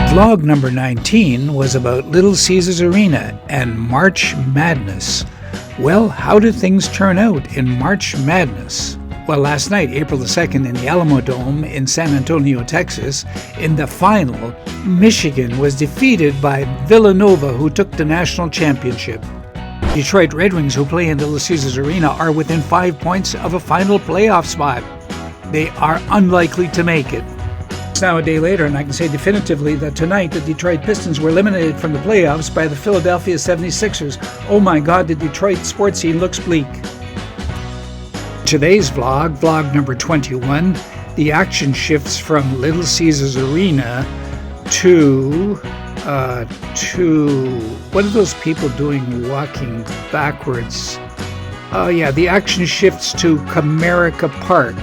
Vlog number 19 was about Little Caesars Arena and March Madness. Well, how did things turn out in March Madness? Well, last night, April the 2nd, in the Alamo Dome in San Antonio, Texas, in the final, Michigan was defeated by Villanova, who took the national championship. Detroit Red Wings, who play in Little Caesars Arena, are within 5 points of a final playoff spot. They are unlikely to make it. It's now a day later, and I can say definitively that tonight the Detroit Pistons were eliminated from the playoffs by the Philadelphia 76ers. Oh my God, the Detroit sports scene looks bleak. Today's vlog number 21, the action shifts from Little Caesars Arena to what are those people doing walking backwards? Oh yeah, the action shifts to Comerica Park,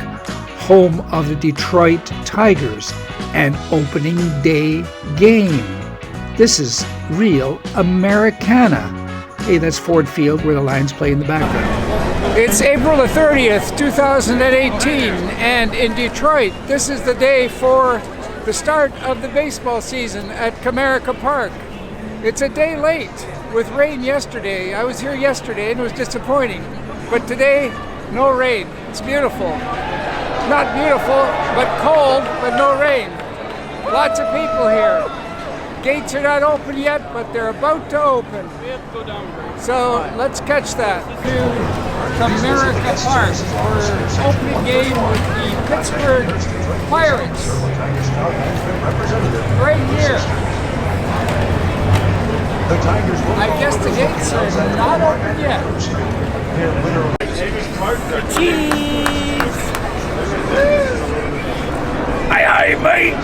home of the Detroit Tigers, an opening day game. This is real Americana. Hey, that's Ford Field where the Lions play in the background. It's April the 30th, 2018, and in Detroit, this is the day for the start of the baseball season at Comerica Park. It's a day late with rain yesterday. I was here yesterday and it was disappointing, but today, no rain. It's beautiful. Not beautiful, but cold, but no rain. Lots of people here. Gates are not open yet, but they're about to open. So let's catch that. To Comerica Park for opening game with the Pittsburgh Pirates. Right here. I guess the gates are not open yet. Cheese! Aye, mate!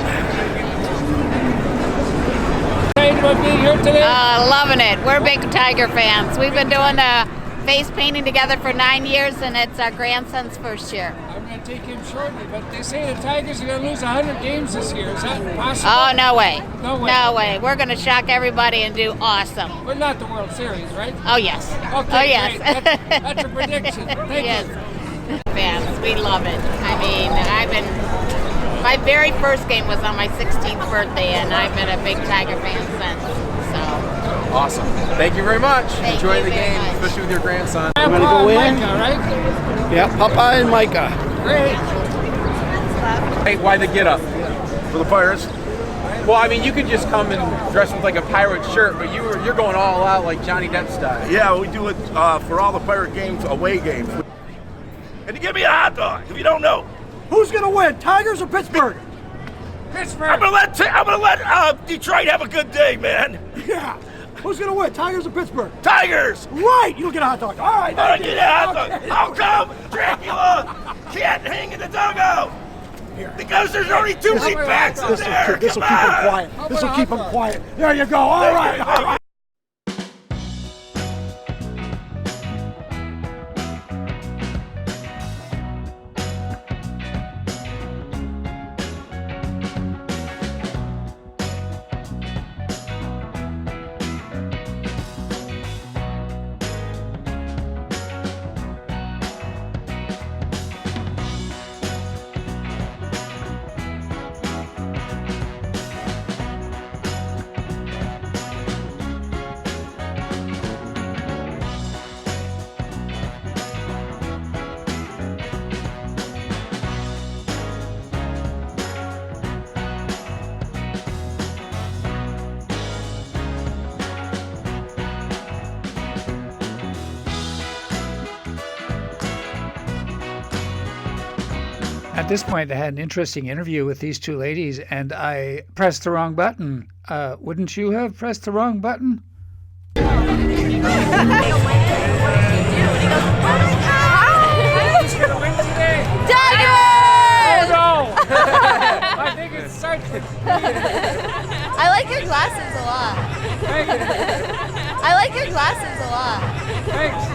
About being here today? Loving it. We're big Tiger fans. We've been doing face painting together for 9 years, and it's our grandson's first year. I'm going to take him shortly, but they say the Tigers are going to lose 100 games this year. Is that possible? Oh, no way. No way. No way. We're going to shock everybody and do awesome. But not the World Series, right? Oh, yes. Okay, oh, yes. That's a prediction. Thank you. Fans, we love it. I mean, my very first game was on my 16th birthday, and I've been a big Tiger fan since. So awesome! Thank you very much. Enjoy the game, especially with your grandson. I'm gonna go in. Micah, right? Yeah, Papa and Micah. Great. Hey, why the get up? For the Pirates. Well, I mean, you could just come and dress with like a pirate shirt, but you're going all out like Johnny Depp style. Yeah, we do it for all the pirate games, away games. And you give me a hot dog if you don't know. Who's gonna win, Tigers or Pittsburgh? Pittsburgh. I'm gonna let Detroit have a good day, man. Yeah. Who's gonna win, Tigers or Pittsburgh? Tigers. Right. You don't get a hot dog. All right. I get a hot dog. How come Dracula can't hang in the dugout? Because there's already two big backs in there. This will keep him quiet. This will keep him quiet. There you go. All right. All right. At this point, I had an interesting interview with these two ladies, and I pressed the wrong button. Wouldn't you have pressed the wrong button? I think it starts with I like your glasses a lot. I like your glasses a lot. Thanks.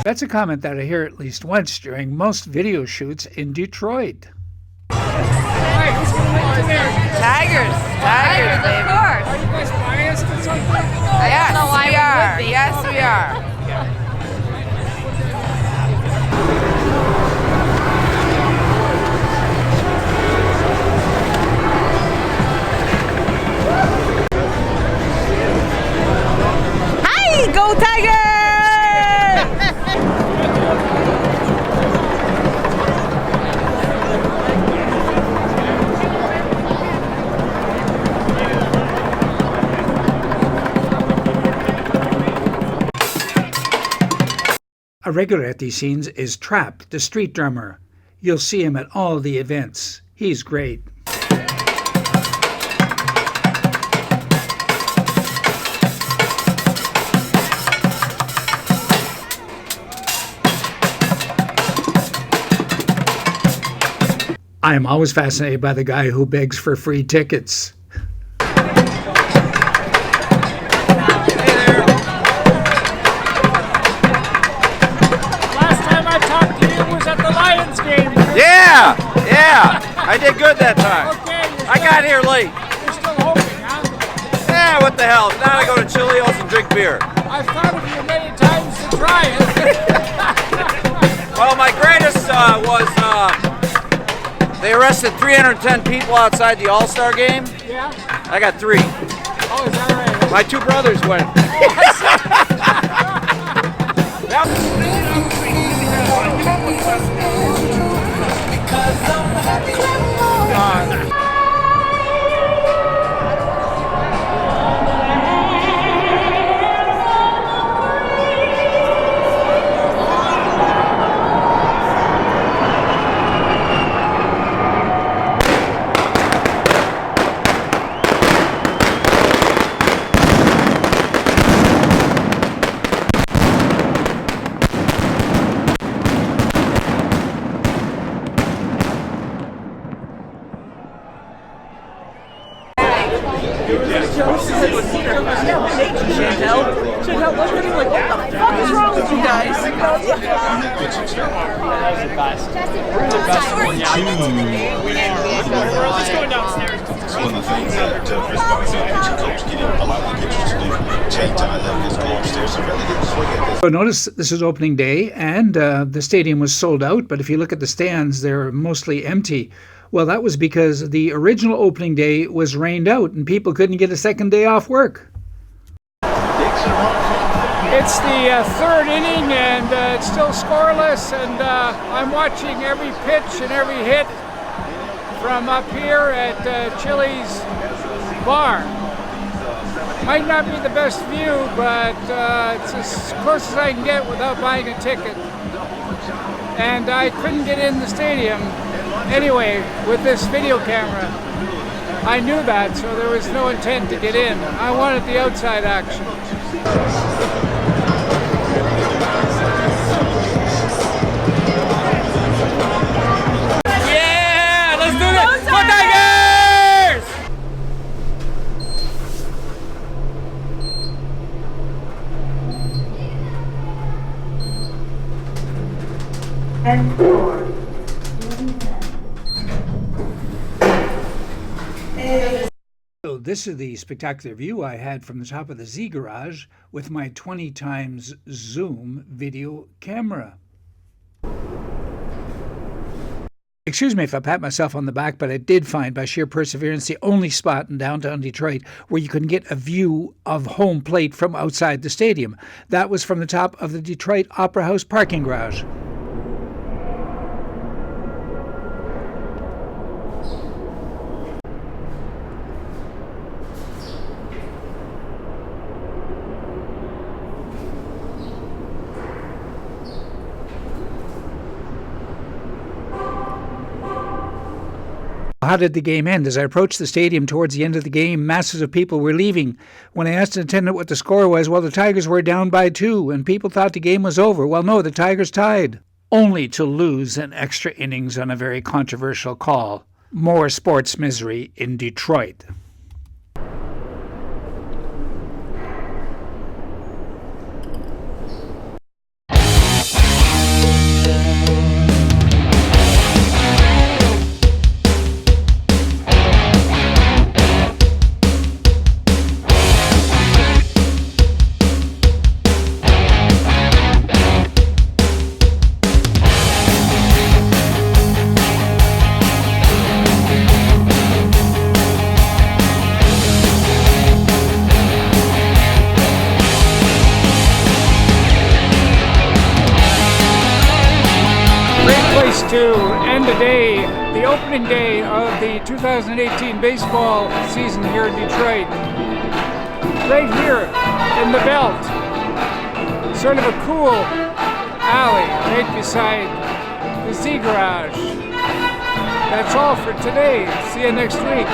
That's a comment that I hear at least once during most video shoots in Detroit. Hey, who's going to win today? Tigers, baby. Of course. Are you guys biased or something? Yes, we are. Yes, we are. A regular at these scenes is Trap, the street drummer. You'll see him at all the events. He's great. I am always fascinated by the guy who begs for free tickets. Yeah, I did good that time. Okay, I got here late. you're still hoping, huh? Yeah, what the hell? Now I go to Chili's and drink beer. I've thought of you many times to try it. Well, my greatest was they arrested 310 people outside the All-Star game. Yeah? I got 3. Oh, is that right? My 2 brothers went. Chantel, look at him like, what the fuck is wrong with you guys? Let's go downstairs. One of the things that Chris Buck's pitching coach Gideon politely gets us to do. Change time, let us go upstairs and really get a swing at this. So notice this is opening day, and the stadium was sold out, but if you look at the stands, they're mostly empty. Well, that was because the original opening day was rained out, and people couldn't get a second day off work. It's the third inning, and it's still scoreless, and I'm watching every pitch and every hit from up here at Chili's bar. Might not be the best view, but it's as close as I can get without buying a ticket. And I couldn't get in the stadium anyway with this video camera. I knew that, so there was no intent to get in. I wanted the outside action. Yeah, let's do this. Go Tigers! And 4. So this is the spectacular view I had from the top of the Z Garage with my 20 times zoom video camera. Excuse me if I pat myself on the back, but I did find by sheer perseverance the only spot in downtown Detroit where you can get a view of home plate from outside the stadium. That was from the top of the Detroit Opera House parking garage. How did the game end? As I approached the stadium towards the end of the game, masses of people were leaving. When I asked an attendant what the score was, well, the Tigers were down by 2, and people thought the game was over. Well, no, the Tigers tied, only to lose in extra innings on a very controversial call. More sports misery in Detroit. To end the day, the opening day of the 2018 baseball season here in Detroit. Right here in the belt. Sort of a cool alley right beside the Z Garage. That's all for today. See you next week.